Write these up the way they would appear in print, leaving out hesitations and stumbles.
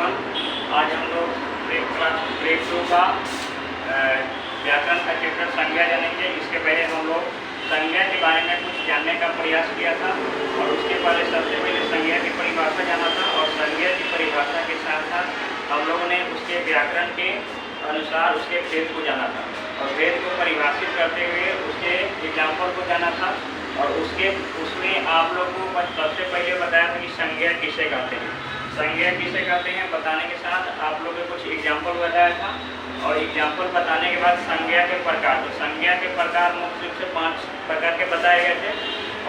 Everyone. आज हम लोग ग्रेड 2 का व्याकरण का चैप्टर संज्ञा जानेंगे। इसके पहले हम लोग संज्ञा के बारे में कुछ जानने का प्रयास किया था और उसके पहले सबसे पहले संज्ञा की परिभाषा जाना था और संज्ञा की परिभाषा के साथ साथ हम लोगों ने उसके व्याकरण के अनुसार उसके भेद को जाना था और भेद को परिभाषित करते हुए उसके एग्जाम्पल को जाना था और उसमें आप लोगों को सबसे पहले बताया था कि संज्ञा किसे कहते हैं। संज्ञा किसे कहते हैं बताने के साथ आप लोगों को कुछ एग्जाम्पल बताया था और एग्जाम्पल बताने के बाद संज्ञा के प्रकार, तो संज्ञा के प्रकार मुख्य रूप से 5 प्रकार के बताए गए थे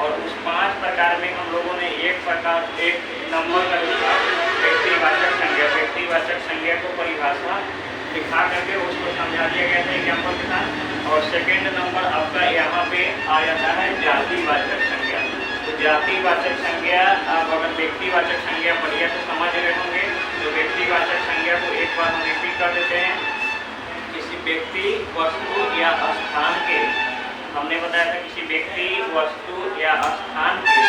और उस 5 प्रकार में हम लोगों ने एक नंबर का व्यक्तिवाचक संज्ञा, व्यक्तिवाचक संज्ञा को परिभाषा दिखा करके उसको समझा दिया गया था एग्जाम्पल के साथ। और सेकेंड नंबर आपका यहाँ पे आ जाता है जातिवाचक संज्ञा। तो जातिवाचक संज्ञा आप अगर व्यक्तिवाचक संज्ञा बढ़िया से समझ रहे होंगे तो व्यक्तिवाचक संज्ञा को एक बार हम रिपीट कर देते हैं। किसी व्यक्ति, वस्तु या स्थान के, हमने बताया था किसी व्यक्ति, वस्तु या स्थान के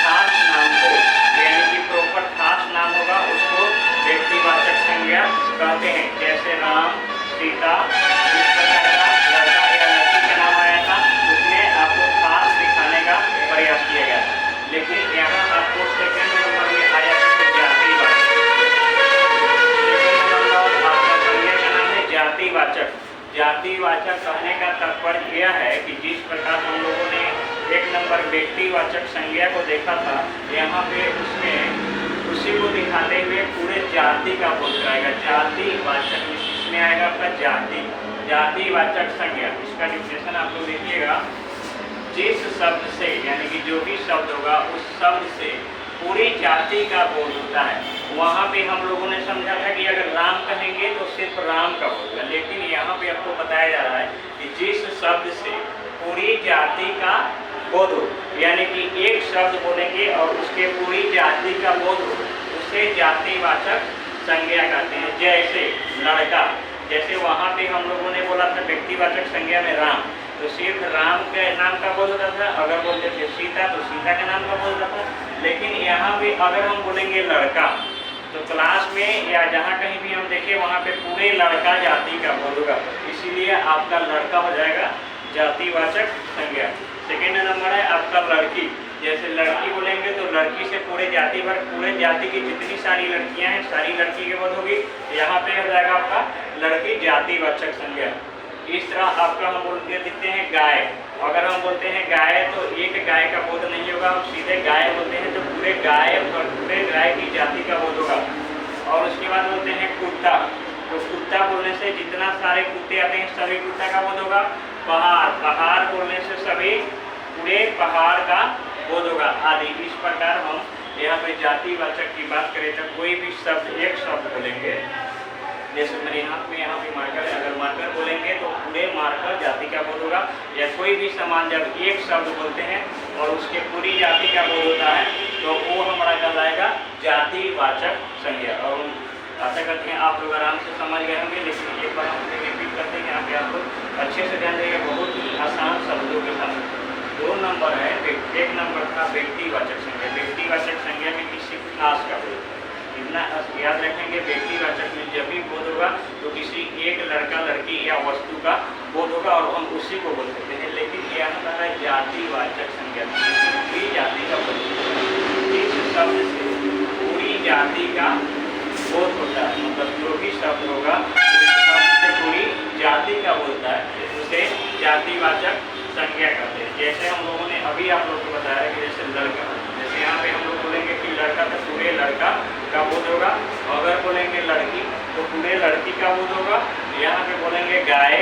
खास नाम को, यानी कि प्रॉपर खास नाम होगा उसको व्यक्तिवाचक संज्ञा कहते हैं। जैसे राम, सीता, इस प्रकार का लड़का या लड़की का नाम आया था उसमें आपको खास दिखाने का प्रयास किया गया था, लेकिन यहाँ आपको सेकंड नंबर में आया था जातिवाचक। सेकंड नंबर आपका संज्ञा का नाम है जातिवाचक। जातिवाचक कहने का तात्पर्य यह है कि जिस प्रकार हम लोगों ने एक नंबर व्यक्तिवाचक संज्ञा को देखा था, यहाँ पे उसमें उसी को दिखाते हुए पूरे जाति का बोध कराएगा। जातिवाचक इसमें आएगा आपका जाति, जातिवाचक संज्ञा। इसका डिफिनेशन आप लोग देखिएगा, जिस शब्द से, यानी कि जो भी शब्द होगा उस शब्द से पूरी जाति का बोध होता है। वहाँ पे हम लोगों ने समझा था कि अगर राम कहेंगे तो सिर्फ राम का बोध होगा, लेकिन यहाँ पे आपको बताया जा रहा है कि जिस शब्द से पूरी जाति का बोध हो, यानी कि एक शब्द बोलेंगे और उसके पूरी जाति का बोध हो, उसे जातिवाचक संज्ञा कहते हैं। जैसे लड़का, जैसे वहाँ पे हम लोगों ने बोला था व्यक्तिवाचक संज्ञा में राम, तो सिर्फ राम के नाम का बोध होता था। अगर बोलते थे सीता तो सीता के नाम का बोध होता था। लेकिन यहाँ पे अगर हम बोलेंगे लड़का तो क्लास में या जहाँ कहीं भी हम देखें वहाँ पे पूरे लड़का जाति का बोध होगा, इसीलिए आपका लड़का हो जाएगा जातिवाचक संज्ञा। सेकेंड नंबर है आपका लड़की। जैसे लड़की बोलेंगे तो लड़की से पूरे जाति भर, पूरे जाति की जितनी सारी लड़कियां हैं सारी लड़की के बोध होगी, यहाँ पे हो जाएगा आपका लड़की जातिवाचक संज्ञा। इस तरह आपका हम बोलते दिखते हैं गाय। अगर हम बोलते हैं गाय तो एक गाय का बोध नहीं होगा, हम सीधे गाय बोलते हैं तो पूरे गाय की जाति का बोध होगा। और उसके बाद बोलते हैं कुत्ता, तो कुत्ता बोलने से जितना सारे कुत्ते आते हैं सभी कुत्ता का बोध होगा। पहाड़ बोलने से सभी पूरे पहाड़ का बोध होगा आदि। इस प्रकार हम यहाँ पे जातिवाचक की बात करें तो कोई भी शब्द, एक शब्द बोलेंगे, जैसे मेरे हाथ में यहाँ पे मार्कर है, अगर मार्कर बोलेंगे तो पूरे मार्कर जाति का बोध होगा। या कोई भी सामान जब एक शब्द बोलते हैं और उसके पूरी जाति का बोध होता है तो वो हमारा कहलाएगा जातिवाचक संज्ञा। और आशा करते हैं आप लोग आराम से समझ गए होंगे, लेकिन एक बार हम रिपीट करते हैं, यहाँ पे आप लोग अच्छे से ध्यान देंगे। बहुत ही आसान शब्दों के साथ 2 नंबर है। एक नंबर था व्यक्तिवाचक संज्ञा। व्यक्तिवाचक संज्ञा में किसी खास का बोध, इतना याद रखेंगे, व्यक्तिवाचक में जब भी बोध होगा तो किसी एक लड़का, लड़की या वस्तु का बोध होगा और हम उसी को बोल सकते हैं। लेकिन यहाँ पर है जातिवाचक संज्ञा, पूरी जाति का बोध, इस शब्द से पूरी जाति का बोध होता है। मतलब जो भी शब्द होगा उस शब्द से पूरी जाति का बोध होता है, उसे जातिवाचक संज्ञा कहते हैं। जैसे हम लोगों ने अभी आप लोगों को बताया कि जैसे लड़का, जैसे यहाँ पे हम लोग बोलेंगे कि लड़का तो पूरे लड़का का बोध होगा। अगर बोलेंगे लड़की तो पूरे लड़की का बोध होगा। यहाँ पे बोलेंगे गाय,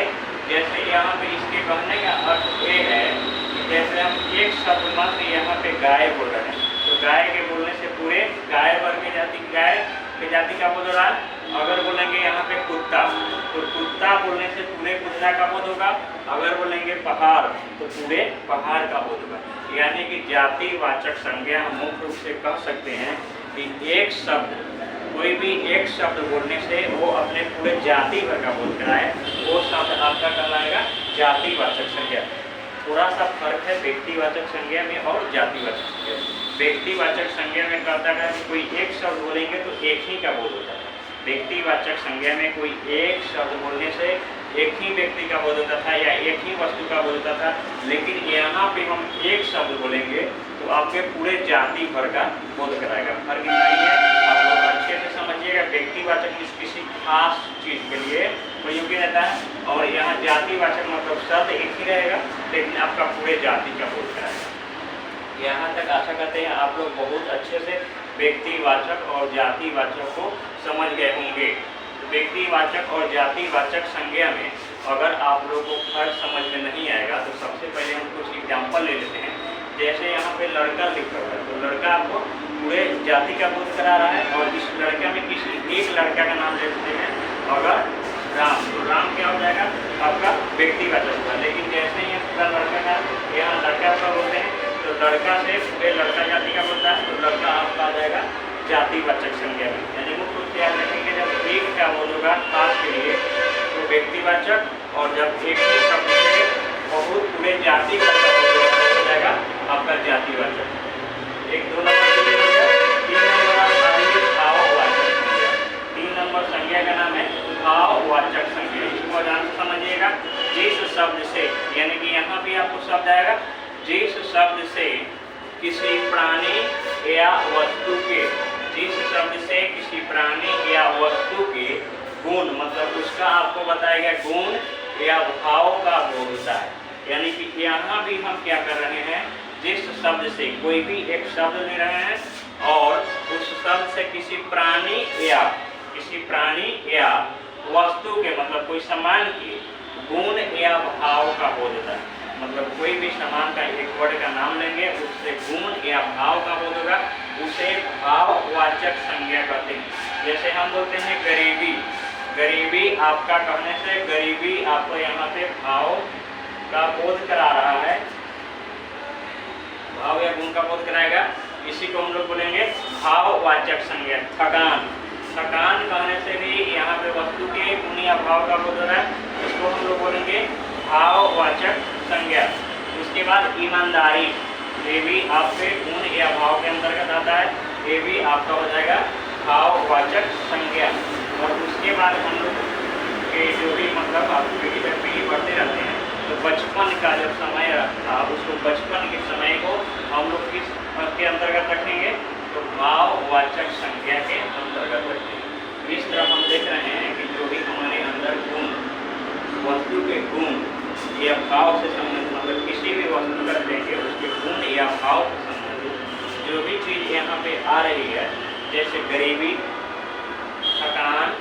जैसे यहाँ पे इसके कहने का अर्थ ये है कि जैसे हम एक शब्द मात्र यहाँ पे गाय बोल रहे हैं तो गाय के बोलने से पूरे गाय वर्ग की जाति, गाय की जाति का बोध हो रहा है। अगर बोलेंगे यहाँ पे कुत्ता तो कुत्ता बोलने से पूरे कुत्ता का बोध होगा। अगर बोलेंगे पहाड़ तो पूरे पहाड़ का बोध होगा। यानी कि जातिवाचक संज्ञा हम मुख्य रूप से कह सकते हैं कि एक शब्द, कोई भी एक शब्द बोलने से वो अपने पूरे जाति भर का बोध कराए, वो शब्द आपका कहलाएगा जातिवाचक संज्ञा। थोड़ा सा फर्क है व्यक्तिवाचक संज्ञा में और जातिवाचक संज्ञा। व्यक्तिवाचक संज्ञा में कहता है कि कोई एक शब्द बोलेंगे तो एक ही का बोध होता है, व्यक्तिवाचक संज्ञा में कोई एक शब्द बोलने से एक ही व्यक्ति का बोध होता था या एक ही वस्तु का बोध होता था, लेकिन यहाँ पे हम एक शब्द बोलेंगे तो आपके पूरे जाति भर का बोध कराएगा। फर्क नहीं है, आप लोग अच्छे से समझिएगा। व्यक्तिवाचक किसी खास चीज के लिए प्रयोगी रहता है और यहाँ जातिवाचक मतलब शब्द एक ही रहेगा लेकिन आपका पूरे जाति का बोध कराएगा। यहाँ तक आशा करते हैं आप लोग बहुत अच्छे से व्यक्तिवाचक और जातिवाचक को समझ गए होंगे। व्यक्तिवाचक और जातिवाचक संज्ञा में अगर आप लोगों को फर्क समझ में नहीं आएगा तो सबसे पहले हम कुछ एग्जाम्पल ले लेते हैं। जैसे यहाँ पे लड़का लिखा हुआ है तो लड़का आपको पूरे जाति का बोध करा रहा है और इस लड़का में किसी एक लड़का का नाम ले लेते हैं अगर राम, तो राम क्या हो जाएगा आपका व्यक्तिवाचक होगा। लेकिन जैसे ही पूरा लड़का का यहाँ लड़का का बोलते हैं तो लड़का से पूरे लड़का जाति का बोलता है तो लड़का आपका आ जाएगा जातिवाचक संज्ञा में। यानी मुख्य रूप से याद रखेंगे जब एक का बोध होगा खास के लिए तो व्यक्तिवाचक और जब एक ही शब्द से बहुत पूरे जाति का हो जाएगा आपका जातिवाचक। एक 2 नंबर के लिए हो गया। 3 नंबर आप आएंगे भाववाचक संज्ञा। 3 नंबर संज्ञा का नाम है भाववाचक संज्ञा। इसको ध्यान से समझिएगा। जिस शब्द से यानी कि यहाँ भी आपको शब्द आएगा जिस शब्द से किसी प्राणी या वस्तु के, जिस शब्द से किसी प्राणी या वस्तु के गुण मतलब उसका आपको बताएगा गुण या भाव का बोध होता है। यानी कि यहाँ भी हम क्या कर रहे हैं, जिस शब्द से कोई भी एक शब्द ले रहे हैं और उस शब्द से किसी प्राणी या वस्तु के मतलब कोई सामान के गुण या भाव का बोध होता है। मतलब कोई भी सामान का एक वर्ड का नाम लेंगे उससे गुण या भाव का बोध होगा, उसे भाववाचक संज्ञा कहते हैं। जैसे हम बोलते हैं गरीबी, गरीबी आपका कहने से गरीबी आपको यहाँ पे भाव का बोध करा रहा है, भाव या गुण का बोध कराएगा। इसी को हम लोग बोलेंगे भाववाचक संज्ञा। थकान, थकान कहने से भी यहाँ पे वस्तु के गुण या भाव का बोध हो रहा है, इसको हम लोग बोलेंगे भाववाचक संज्ञा। उसके बाद ईमानदारी, ये भी आपके गुण या भाव के अंतर्गत आता है, ये भी आपका हो जाएगा भाववाचक संज्ञा। और उसके बाद हम लोग के जो भी मतलब आप पीढ़ी दर पीढ़ी बढ़ते रहते हैं तो बचपन का जब समय था उसको बचपन के समय को हम लोग किस के अंतर्गत रखेंगे तो भाववाचक संज्ञा के अंतर्गत रखेंगे। इस तरह हम देख रहे हैं कि जो भी हमारे अंदर गुण, वस्तु के गुण या भाव से संबंधित मतलब किसी भी वस्तु का लेंगे उसके गुण या भाव से संबंधित जो भी चीज़ यहाँ पे आ रही है, जैसे गरीबी, थकान,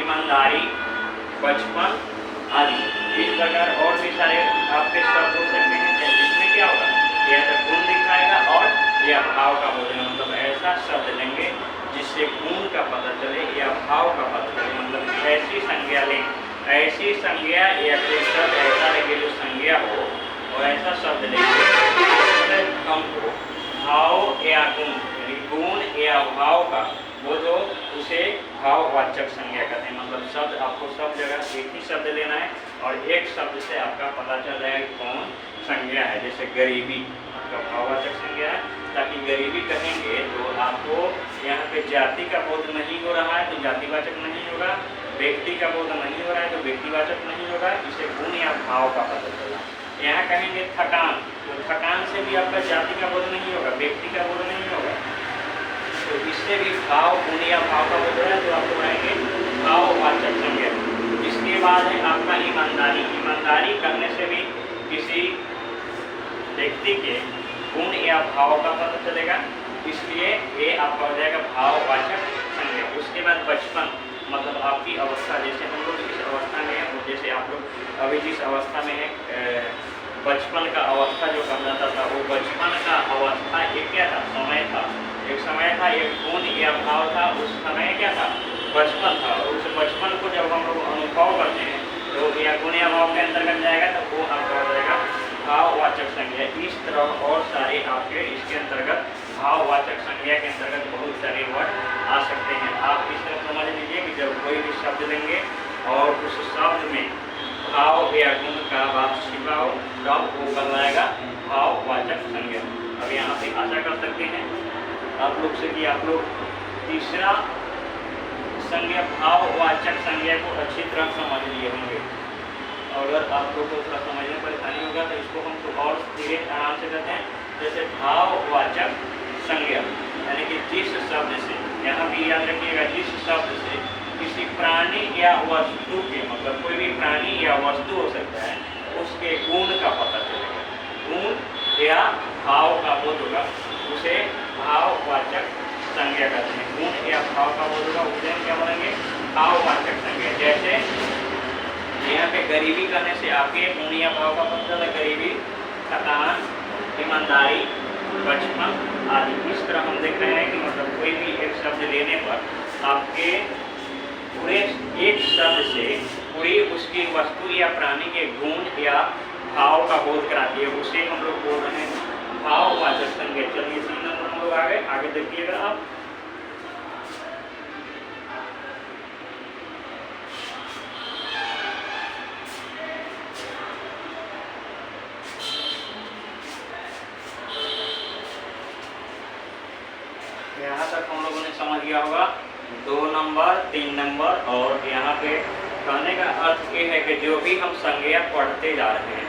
ईमानदारी, बचपन आदि, इस प्रकार और भी सारे आपके शब्द हो सकते हैं जिसमें क्या होगा या तो गुण दिखाएगा और या भाव का बोलेगा। मतलब ऐसा शब्द लेंगे जिससे गुण का पता चले या भाव का पता चले, मतलब ऐसी संज्ञा लें, ऐसी संज्ञा या कोई शब्द ऐसा लगे जो संज्ञा हो और ऐसा शब्द लेंगे हमको भाव या गुण यानी गुण या भाव का वो जो उसे भाववाचक संज्ञा कहते हैं। मतलब शब्द आपको सब जगह एक ही शब्द लेना है और एक शब्द से आपका पता चल रहा है कौन संज्ञा है। जैसे गरीबी आपका भाववाचक संज्ञा है, ताकि गरीबी कहेंगे तो आपको यहाँ पे जाति का बोध नहीं हो रहा है तो जातिवाचक नहीं होगा, व्यक्ति का बोध नहीं हो रहा है तो व्यक्तिवाचक नहीं होगा, इसे गुण या भाव का पता चला। यहाँ कहेंगे थकान, तो थकान से भी आपका जाति का बोध नहीं होगा, व्यक्ति का बोध नहीं होगा, तो इससे भी भाव, गुण या भाव का बोध हो रहा है तो आपको बनाएंगे भाववाचक संज्ञा। इसके बाद है आपका ईमानदारी। ईमानदारी करने से भी किसी व्यक्ति के गुण या भाव का पता चलेगा, इसलिए ये आपका हो जाएगा भाववाचक संज्ञा। उसके बाद बचपन, मतलब आपकी अवस्था, जैसे हम लोग इस अवस्था में हैं, जैसे आप लोग अभी जिस अवस्था में है, बचपन का अवस्था जो कहा जाता था वो बचपन का अवस्था एक क्या था, समय था, एक समय था, एक गुण या भाव था, उस समय क्या था, बचपन था। और उस बचपन को जब हम लोग अनुभव करते हैं तो या गुण या भाव के अंतर्गत जाएगा तो वो आपका हो जाएगा भाववाचक संज्ञा। इस तरह और सारे आपके इसके अंतर्गत भाववाचक संज्ञा के अंतर्गत बहुत सारे वर्ड आ सकते हैं। आप इस तरह समझ लीजिए कि जब कोई भी शब्द लेंगे और उस शब्द में भाव या गुण का बात छिपा हो तब वो बनाएगा भाववाचक संज्ञा। अब यहाँ पे आशा कर सकते हैं आप लोग से कि आप लोग तीसरा संज्ञा भाववाचक संज्ञा को अच्छी तरह समझ लिए होंगे। अगर आप लोग को थोड़ा समझने में परेशानी होगा तो इसको हम तो और धीरे आराम से करते हैं। जैसे भाववाचक संज्ञा यानी कि जिस शब्द से, यहाँ भी याद रखिएगा, जिस शब्द से किसी प्राणी या वस्तु के, मतलब कोई भी प्राणी या वस्तु हो सकता है, उसके गुण का पता चलेगा, गुण या भाव का बोध होगा, उसे भाववाचक संज्ञा कहते हैं। गुण या भाव का बोध होगा उसे हम क्या बोलेंगे? भाववाचक संज्ञा। जैसे यहाँ पे गरीबी करने से आपके गुण या भाव का पता चला, गरीबी, थकान, ईमानदारी, बचपन आदि। इस तरह हम देख रहे हैं कि मतलब कोई भी एक शब्द लेने पर आपके पूरे एक शब्द से पूरी उसकी वस्तु या प्राणी के गुण या भाव का बोध कराती है, उसे हम लोग बोल रहे हैं भाववाचक संज्ञा। चलिए 3 नंबर हम लोग आगे देखिएगा आप। यहाँ तक हम लोगों ने समझ गया होगा 2 नंबर 3 नंबर। और यहाँ पे कहने का अर्थ ये है कि जो भी हम संज्ञा पढ़ते जा रहे हैं,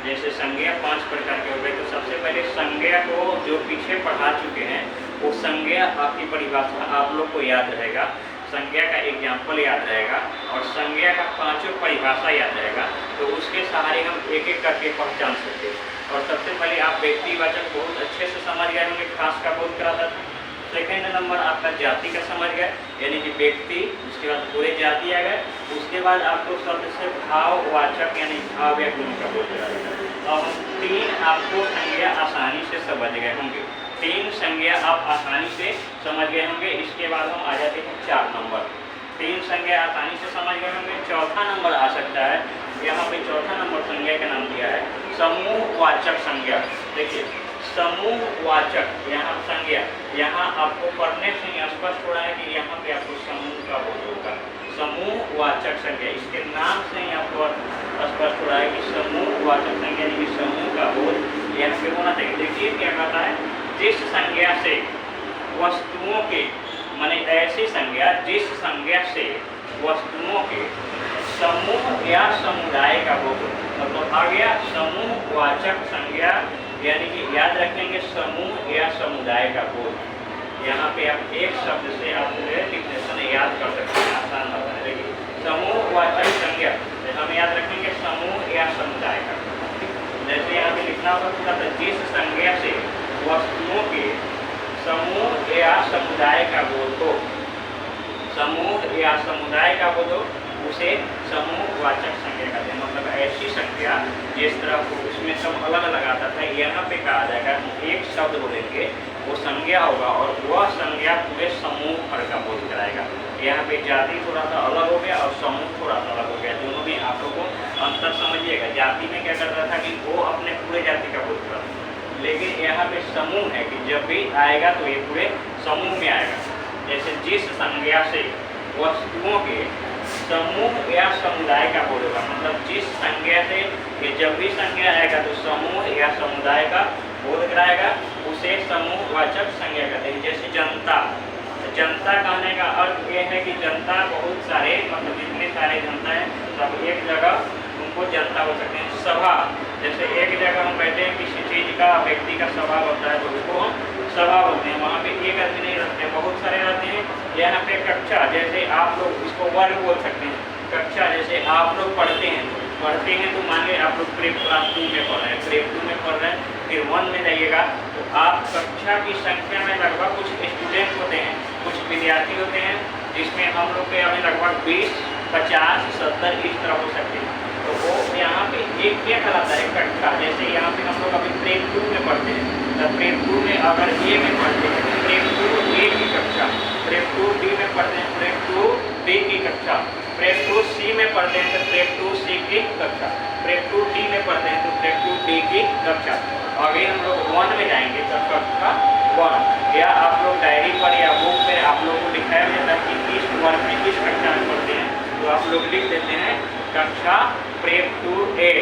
जैसे संज्ञा 5 प्रकार के हो गए, तो सबसे पहले संज्ञा को जो पीछे पढ़ा चुके हैं वो संज्ञा आपकी परिभाषा आप लोग को याद रहेगा, संज्ञा का एग्जाम्पल याद रहेगा और संज्ञा का 5 परिभाषा याद रहेगा। तो उसके सहारे हम एक एक करके पहचान सकते हैं। और सबसे पहले आप व्यक्तिवाचक बहुत अच्छे से समझ गए होंगे, खास का बोध कराता था। सेकेंड नंबर आपका जाति का समझ गए, यानी कि व्यक्ति, उसके बाद पूरे जाति आ गए, उसके बाद आपको शब्द से भाववाचक यानी भाव या गुण का बोध कराएगा। अब 3 आपको संज्ञा आसानी से समझ गए होंगे, 3 संज्ञा आप आसानी से समझ गए होंगे। इसके बाद हम आ जाते हैं 4 नंबर। 3 संज्ञा आसानी से समझ गए होंगे। चौथा नंबर आ सकता है, यहाँ पे चौथा नंबर संज्ञा का नाम दिया है समूहवाचक संज्ञा। देखिए समूहवाचक यहाँ संज्ञा, यहाँ आपको पढ़ने से ही स्पष्ट हो रहा है कि यहाँ पे आपको समूह का बोध होगा। समूहवाचक संज्ञा, इसके नाम से ही आपको स्पष्ट हो रहा है कि समूहवाचक संज्ञा यानी कि समूह का बोध यहाँ पे होना चाहिए। देखिए क्या कहता है, जिस संज्ञा से वस्तुओं के, माने ऐसी संज्ञा जिस संज्ञा से वस्तुओं के समूह या समुदाय का बोध हो। मतलब आ गया समूहवाचक संज्ञा, यानी कि याद रखेंगे समूह या समुदाय का बोध। यहाँ पे आप एक शब्द से आप डिफिनेशन याद कर सकते हैं, आसान होता है। देखिए समूहवाचक संज्ञा हम याद रखेंगे समूह या समुदाय का। जैसे यहाँ पे लिखना होगा तो जिस संज्ञा से वस्तुओं के समूह या समुदाय का बोध हो, समूह या समुदाय का बोध हो, उसे समूहवाचक संज्ञा कहते हैं। मतलब ऐसी संज्ञा जिस तरह उसमें सब अलग अलग आता था, यहाँ पे कहा जाएगा एक शब्द बोलेंगे वो संज्ञा होगा और वह संज्ञा पूरे समूह भर का बोध कराएगा। यहाँ पे जाति थोड़ा सा अलग हो गया और समूह थोड़ा सा अलग हो गया, दोनों में आप लोगों को अंतर समझिएगा। जाति में क्या करता था कि वो अपने पूरे जाति का बोध कराता था, लेकिन यहाँ पे समूह है कि जब भी आएगा तो ये पूरे समूह में आएगा। जैसे जिस संज्ञा से वस्तुओं के समूह या समुदाय का बोध होगा, मतलब जिस संज्ञा से ये जब भी संज्ञा आएगा तो समूह या समुदाय का बोध कराएगा, उसे समूहवाचक संज्ञा कहते हैं। जैसे जनता, जनता कहने का अर्थ ये है कि जनता बहुत सारे, मतलब जितने सारे जनता हैं सब एक जगह उनको जनता बोल सकते हैं। सभा, जैसे एक जगह हम बैठे हैं किसी चीज का, व्यक्ति का सभा होता है तो उसको हम सभा बोलते हैं। वहाँ पे एक आदमी नहीं रहते हैं, बहुत सारे रहते हैं। यहाँ पे कक्षा, जैसे आप लोग इसको वर्ग बोल सकते हैं। कक्षा जैसे आप लोग पढ़ते हैं तो मान लीजिए आप लोग प्रेप क्लास 2 में पढ़ रहे हैं, प्रेप 2 में पढ़ रहे हैं, फिर 1 में जाइएगा तो आप कक्षा की संख्या में लगभग कुछ स्टूडेंट होते हैं, कुछ विद्यार्थी होते हैं, जिसमें हम लोग के अभी लगभग 20, 50, 70 इस तरह हो सकते हैं। तो वो यहाँ पे एक क्या कहलाता है, कक्षा। जैसे यहाँ पे हम लोग अभी प्रेप 2 में पढ़ते हैं, तो प्रेप 2 में अगर ए में पढ़ते हैं तो प्रेप 2 ए की कक्षा, प्रेप 2 डी में पढ़ते हैं प्रेप 2 डी की कक्षा, प्रेप 2 सी में पढ़ते हैं तो प्रेप 2 सी की कक्षा, प्रेप 2 डी में पढ़ते हैं तो प्रेप 2 डी की कक्षा। अभी हम लोग 1 में जाएंगे तो कक्षा 1, या आप लोग डायरी पर या बुक में आप लोगों को दिखाया जाता है कि किस वर्ग में किस कक्षा में पढ़ते हैं, तो आप लोग लिख देते हैं कक्षा प्रेप 2A।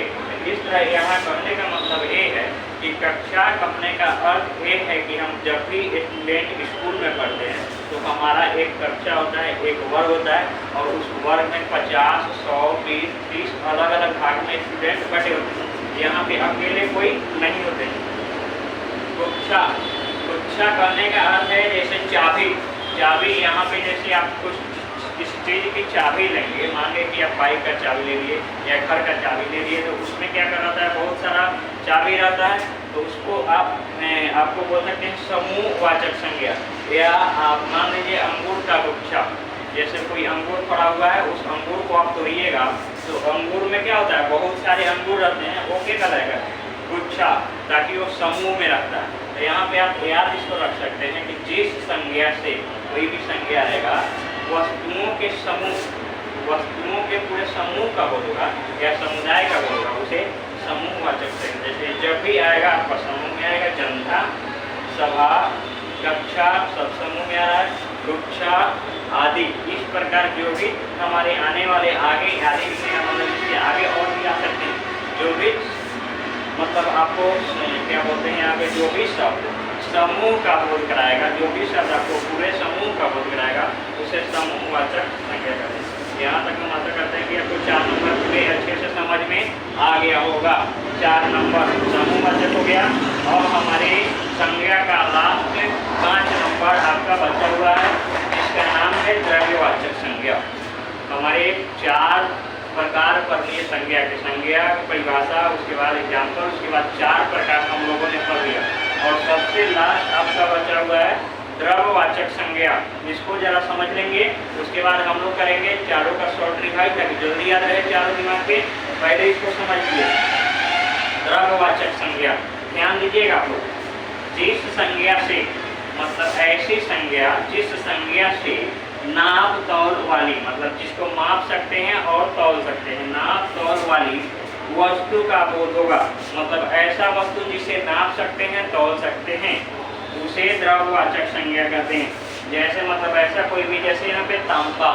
इस तरह यहाँ कहने का मतलब ये है कि कक्षा कहने का अर्थ ये है कि हम जब भी स्टूडेंट स्कूल में पढ़ते हैं तो तो हमारा एक कक्षा होता है, एक वर्ग होता है, और उस वर्ग में 50, 100, 20, 30 अलग अलग भाग में स्टूडेंट बटे होते हैं। यहाँ पे अकेले कोई नहीं होते। गुच्छा, गुच्छा करने का अर्थ है जैसे चाबी। चाबी यहाँ पे जैसे आप कुछ इस चीज़ की चाबी लेंगे, मान लीजिए कि आप बाइक का चाबी ले लिए या घर का चाबी ले लिए, तो उसमें क्या कर रहता है, बहुत सारा चाबी रहता है, तो उसको आपको बोल सकते हैं समूहवाचक संज्ञा। या आप मान लीजिए अंगूर का गुच्छा, जैसे कोई अंगूर पड़ा हुआ है, उस अंगूर को आप तोड़िएगा तो अंगूर में क्या होता है, बहुत सारे अंगूर रहते हैं, वो क्या कहलाएगा, गुच्छा, ताकि वो समूह में रखता है। तो यहाँ पे आप याद इसको रख सकते हैं कि जिस संज्ञा से कोई भी संज्ञा रहेगा, वस्तुओं के समूह, वस्तुओं के पूरे समूह का बोध होगा या समुदाय का बोध होगा, उसे समूहवाचक संज्ञा। जैसे जब भी आएगा आपका समूह में आएगा, जनता, सभा, कक्षा, सब समूह में आ रहा है, गुच्छा आदि। इस प्रकार जो भी हमारे आने वाले आगे आदि मतलब इसके आगे और भी आ सकते हैं, जो भी मतलब आपको क्या बोलते हैं यहाँ पे, जो भी शब्द समूह का बोध कराएगा, जो भी शब्द आपको पूरे समूह का बोध कराएगा, उसे समूहवाचक संज्ञा कहते हैं। यहाँ तक हम आशा करते हैं कि आपको 4 नंबर पूरे अच्छे से समझ में आ गया होगा। 4 नंबर समूहवाचक हो गया, और हमारे संज्ञा का लास्ट 5 नंबर आपका बचा हुआ है, इसका नाम है द्रव्यवाचक संज्ञा। हमारे 4 प्रकार पढ़ लिए संज्ञा की, संज्ञा की परिभाषा, उसके बाद एग्जाम्पल, उसके बाद 4 प्रकार हम लोगों ने पढ़ लिया, और सबसे लास्ट आपका बचा हुआ है द्रव्यवाचक संज्ञा। इसको जरा समझ लेंगे, उसके बाद हम लोग करेंगे चारों का शॉर्ट रिवाइज, ताकि जल्दी याद रहे चारों दिमाग पे। पहले इसको समझ लिए, द्रव्यवाचक संज्ञा, ध्यान दीजिएगा आप लोग। जिस संज्ञा से, मतलब ऐसी संज्ञा जिस संज्ञा से नाप तौल वाली, मतलब जिसको माप सकते हैं और तौल सकते हैं, नाप तौल वाली वस्तु का बोध होगा, मतलब ऐसा वस्तु जिसे नाप सकते हैं, तौल सकते हैं, उसे द्रव्यवाचक संज्ञा कहते हैं। जैसे मतलब ऐसा कोई भी, जैसे यहाँ पे तांबा,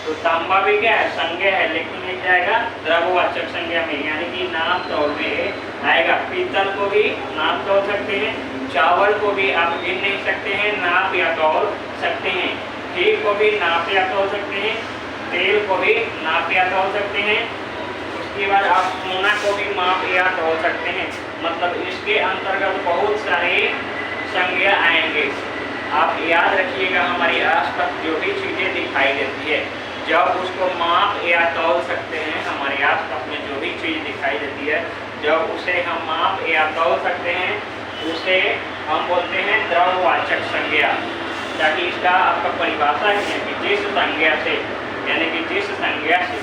तो तांबा भी क्या है, संज्ञा है, लेकिन मिल जाएगा द्रव्यवाचक संज्ञा में, यानी कि नाप तौल में आएगा। पीतल को भी नाप तौल सकते हैं, चावल को भी आप गिन नहीं सकते हैं, नाप या तौल सकते हैं, घी को भी नाप या तौल सकते हैं, तेल को भी नाप या तौल सकते हैं, उसके बाद आप सोना को भी माप या तौल सकते हैं। मतलब इसके अंतर्गत बहुत सारे संज्ञा आएंगे। आप याद रखिएगा, हमारी आसपास जो भी चीज़ें दिखाई देती है, जब उसको माप या तौल सकते हैं, हमारे आसपास में जो भी चीज़ दिखाई देती है, जब उसे हम माप या तौल सकते हैं, उसे हम बोलते हैं द्रव्यवाचक संज्ञा। ताकि इसका आपका परिभाषा ही है कि जिस संज्ञा से, यानी कि जिस संज्ञा से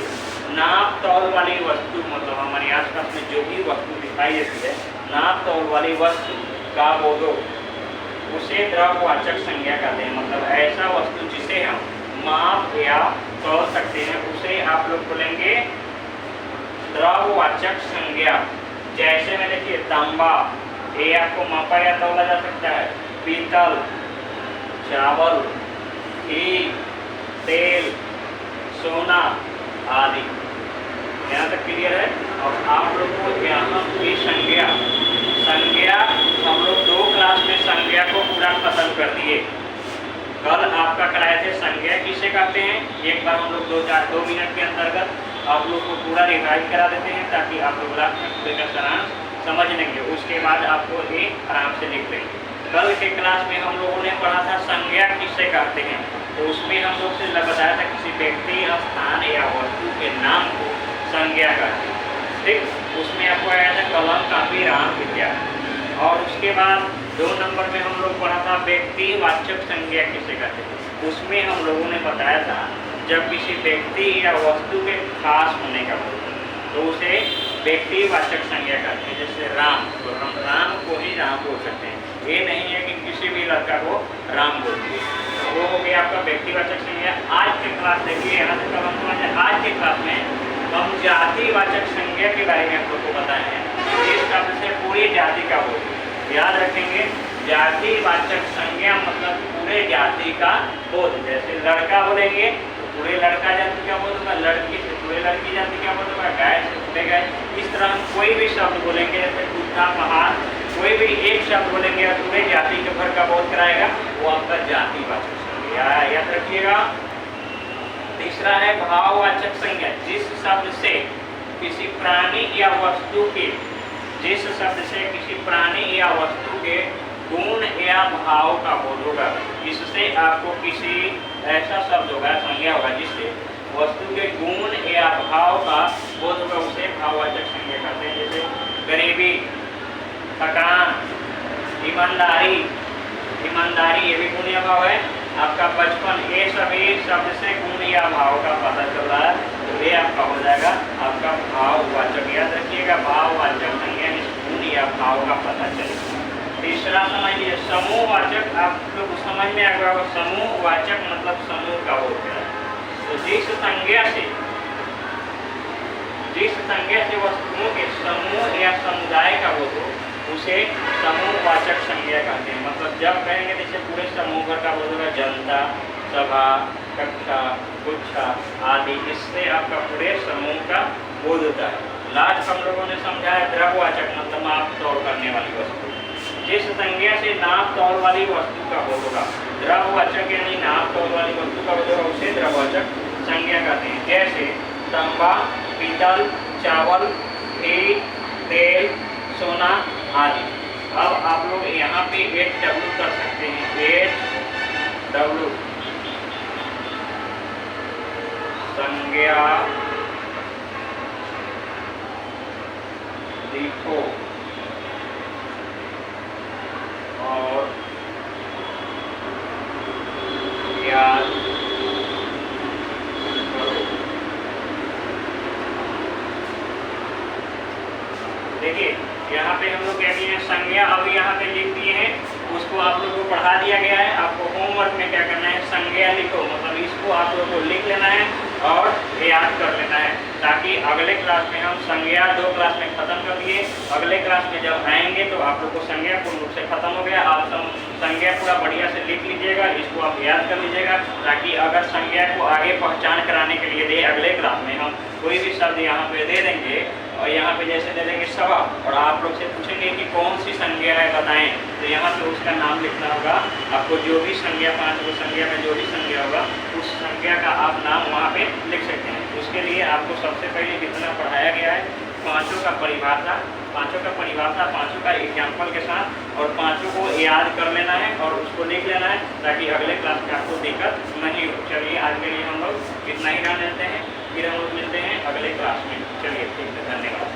नाप तौल वाली वस्तु, मतलब हमारे आसपास में जो भी वस्तु दिखाई देती है, नाप तौल वाली वस्तु का बोध हो, उसे द्रव्यवाचक संज्ञा कहते हैं। मतलब ऐसा वस्तु जिसे हम माप या तौल सकते हैं, उसे आप लोग बोलेंगे द्रव्यवाचक संज्ञा। जैसे में देखिए तांबा, ये आपको मापा या तौला जा सकता है, पीतल, चावल, घी, तेल, सोना आदि। यहाँ तक क्लियर है। और आप लोग को यहाँ की संज्ञा हम लोग 2 क्लास में संज्ञा को पूरा खत्म कर दिए। कल आपका कराए थे संज्ञा किसे कहते हैं, एक बार हम लोग 2 मिनट के अंतर्गत आप लोग को पूरा रिवाइज करा देते हैं, ताकि आप लोग का सारांश समझ लेंगे। उसके बाद आपको ये आराम से लिख लेंगे। कल के क्लास में हम लोगों ने पढ़ा था संज्ञा किसे कहते हैं, तो उसमें हम लोग से बताया था किसी व्यक्ति, स्थान या वस्तु के नाम को संज्ञा कहते हैं। ठीक, उसमें आपको आया था कलम, काफी, राम, विद्या। और उसके बाद 2 नंबर में हम लोग पढ़ा था व्यक्तिवाचक संज्ञा किसे कहते हैं। उसमें हम लोगों ने बताया था जब किसी व्यक्ति या वस्तु के खास होने का बोलते हैं, तो उसे व्यक्तिवाचक संज्ञा कहते हैं। जैसे राम, तो हम राम को ही राम बोल सकते हैं, ये नहीं है कि किसी भी लड़का को राम बोलते हैं। तो वो हो गया आपका व्यक्तिवाचक संज्ञा। आज के क्लास देखिए, यहाँ से कल हम समझे, आज के क्लास में हम जातिवाचक संज्ञा के बारे में आप लोग को बताए हैं। इस शब्द से पूरी जाति का बोध याद रखेंगे। जातिवाचक संज्ञा मतलब पूरे जाति का बोध। जैसे लड़का बोलेंगे तो पूरे लड़का जाति का बोध होगा, लड़की से पूरे लड़की जाति का बोध होगा, गाय से पूरे गाय। इस तरह हम कोई भी शब्द बोलेंगे, जैसे कुत्ता, पहाड़, कोई भी एक शब्द बोलेंगे और पूरे जाति के भर का बोध कराएगा, वो आपका जातिवाचक संज्ञा याद रखिएगा। तीसरा है भाववाचक संज्ञा, जिस शब्द से किसी प्राणी या वस्तु के गुण या भाव का बोध होगा। इससे आपको किसी ऐसा शब्द होगा, संज्ञा होगा, जिससे वस्तु के गुण या भाव का बोध होगा, उसे भाववाचक संज्ञा कहते हैं। जैसे गरीबी, थकान, ईमानदारी ये भी गुण या भाव है। आपका बचपन, ये सभी शब्द से गुण या भाव का पता चल रहा है, तो ये आपका हो जाएगा आपका भाववाचक। याद रखिएगा, भाववाचक संज्ञा इस गुण या भाव का पता चलेगा। तीसरा समझिए समूहवाचक। आप लोग समझ में आ गया होगा, समूहवाचक मतलब समूह का होता है। तो जिस संज्ञा से वस्तुओं के समूह या समुदाय का बोध हो, उसे समूहवाचक संज्ञा कहते हैं। मतलब जब कहेंगे जैसे पूरे समूह भर का बोध होगा, जनता, सभा, कक्षा, गुच्छा आदि, इससे आपका पूरे समूह का बोध होता है। लास्ट हम लोगों ने समझा है द्रव्यवाचक मतलब माप तौल करने वाली वस्तु। जिस संज्ञा से नाप तौल वाली वस्तु का बोध होगा, द्रव्यवाचक यानी नाप तौल वाली वस्तु का बोध होगा, उसे द्रव्यवाचक संज्ञा कहते हैं। जैसे तांबा, पीतल, चावल, घी, तेल, सोना आदि। अब आप लोग यहाँ पे 8W कर सकते हैं, 8W संज्ञा लिखो और याद करो। देखिए यहाँ पे हम लोग क्या किए हैं, संज्ञा अभी यहाँ पे लिख दिए हैं, उसको आप लोगों को पढ़ा दिया गया है। आपको होमवर्क में क्या करना है, संज्ञा लिखो, मतलब इसको आप लोगों को लिख लेना है और याद कर लेना है, ताकि अगले क्लास में हम संज्ञा 2 क्लास में खत्म कर दिए। अगले क्लास में जब आएंगे तो आप लोग को संज्ञा पूर्ण रूप से खत्म हो गया। आप संज्ञा पूरा बढ़िया से लिख लीजिएगा, इसको आप याद कर लीजिएगा, ताकि अगर संज्ञा को आगे पहचान कराने के लिए दे अगले क्लास में हम कोई भी शब्द यहाँ पे दे देंगे, और यहाँ पे जैसे दे देंगे सभा, और आप लोग से पूछेंगे कि कौन सी संज्ञा है बताएं, तो यहाँ पे उसका नाम लिखना होगा। आपको जो भी संज्ञा, 5 संज्ञा में जो भी संज्ञा होगा, उस संज्ञा का आप नाम वहाँ पे लिख सकते हैं। उसके लिए आपको सबसे पहले जितना पढ़ाया गया है, पाँचों का परिभाषा, पाँचों का एग्जाम्पल के साथ, और पाँचों को याद कर लेना है और उसको लिख लेना है, ताकि अगले क्लास में आपको दिक्कत नहीं हो। चलिए आज के लिए हम लोग इतना ही रहने देते हैं, फिर हम लोग मिलते हैं अगले क्लास में। चलिए ठीक है, धन्यवाद।